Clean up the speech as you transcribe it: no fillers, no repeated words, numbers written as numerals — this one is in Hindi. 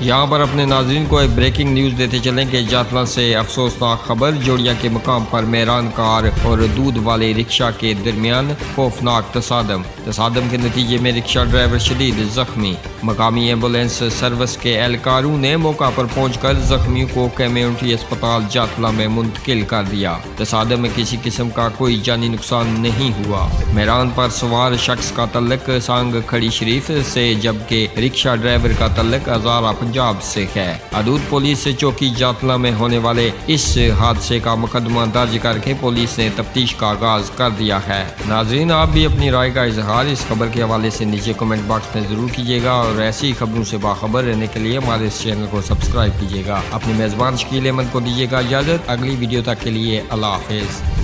यहाँ पर अपने नाज़रीन को एक ब्रेकिंग न्यूज़ देते चलें कि जातला से अफसोसनाक खबर, जोड़िया के मकाम पर मेहरान कार और दूध वाले रिक्शा के दरमियान खौफनाक तसादम के नतीजे में रिक्शा ड्राइवर शदीद जख्मी। मकामी एम्बुलेंस सर्विस के एहलकारों ने मौका पर पहुंचकर जख्मियों को कम्युनिटी अस्पताल जातला में मुंतकिल कर दिया। तसादम में किसी किस्म का कोई जानी नुकसान नहीं हुआ। मेहरान पर सवार शख्स का तल्लक सांग खड़ी शरीफ से, जबकि रिक्शा ड्राइवर का तल्लक हज़ारा पंजाब से है। हदूद पुलिस चौकी जातला में होने वाले इस हादसे का मुकदमा दर्ज करके पुलिस ने तफ्तीश का आगाज कर दिया है। नाजरीन, आप भी अपनी राय का इजहार इस खबर के हवाले से नीचे कमेंट बॉक्स में जरूर कीजिएगा और ऐसी खबरों से बाखबर रहने के लिए हमारे इस चैनल को सब्सक्राइब कीजिएगा। अपनी मेजबान शकील अहमद को दीजिएगा इजाजत। अगली वीडियो तक के लिए अल्लाह हाफिज।